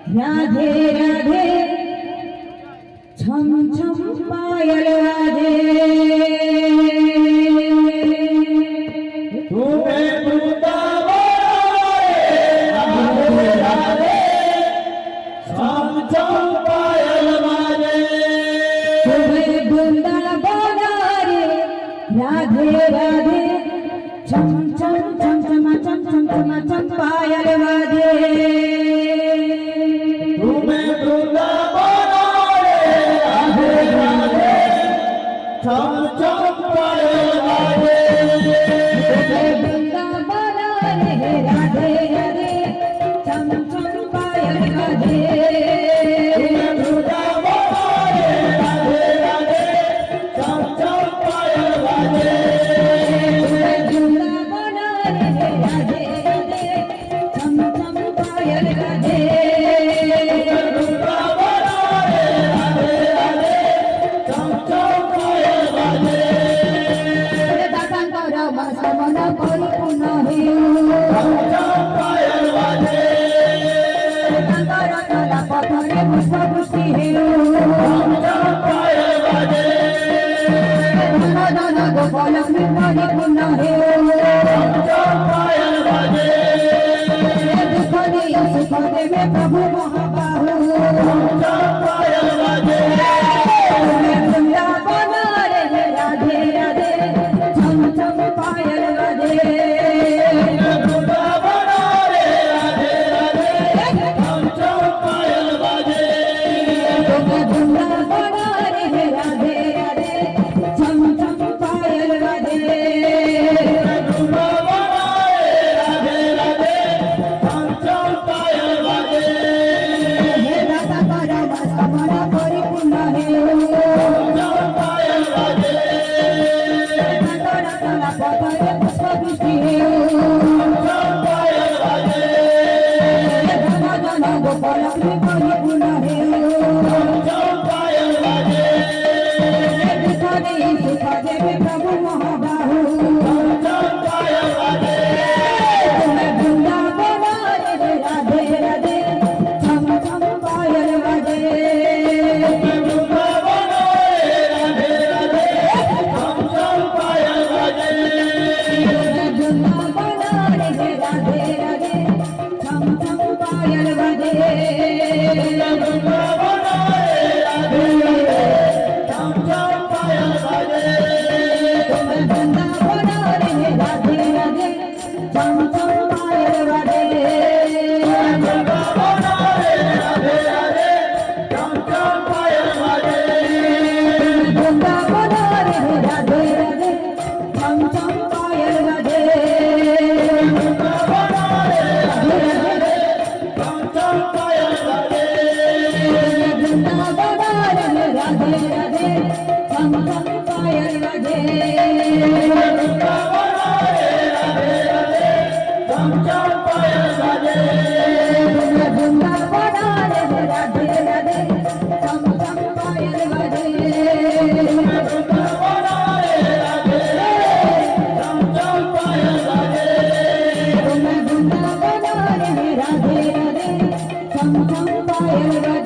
राधे राधे छम छम पायल राधे तुम्हें वृंदावन राधे राधे छम छम पायल बाजे तुम्हें वृंदावन राधे राधे छम छम छम छम छम छम छम छम पायल राधे तुम्हें वृंदावन राधे राधे छम छम पायल बाजे तुम्हें वृंदावन राधे राधे छम छम पायल राधे तुम्हें वृंदावन राधे राधे छम छम पायल बाजे वृंदावन राधे राधे छम छम पायल राधे वृंदावन राधे राधे छम छम पायल बाजे दातांतर मन परिपूर्ण हे छम छम पायल बाजे दातांतर कला पथरे पुष्पवृष्टि हे छम छम पायल बाजे धन गोपाल परिपूर्ण हे छम छम पायल बाजे दुख दे सुख देवे प्रभु महाबाहु छम छम पायल बाजे वृंदावन राधे राधे छम छम पायल राधे वृंदावन राधे राधे छम छम पायल बाजे वृंदावन राधे राधे छम छम पायल राधे वृंदावन राधे राधे छम छम पायल बाजे हे दाता परम समर परिपूर्ण हे छम पायल बाजे दातार कला पथरे पुष्पवृष्टि हे छम पायल बाजे धन गोपाल परिपूर्ण हे छम पायल बाजे दुख दे सुख देवे प्रभु महाबाहु छम पायल बाजे वृंदावन राधे राधे छम छम पायल राधे वृंदावन राधे राधे छम छम पायल बाजे वृंदावन राधे राधे छम छम पायल राधे वृंदावन राधे राधे छम छम पायल बाजे वृंदावन राधे राधे छम छम पायल राधे वृंदावन राधे राधे छम छम पायल बाजे वृंदावन राधे राधे छम छम पायल राधे वृंदावन राधे राधे छम छम पायल बाजे वृंदावन राधे राधे छम छम पायल राधे वृंदावन राधे राधे छम छम पायल बाजे वृंदावन राधे राधे छम छम पायल राधे वृंदावन राधे छम छम पायल बाजे वृंदावन राधे राधे छम छम पायल राधे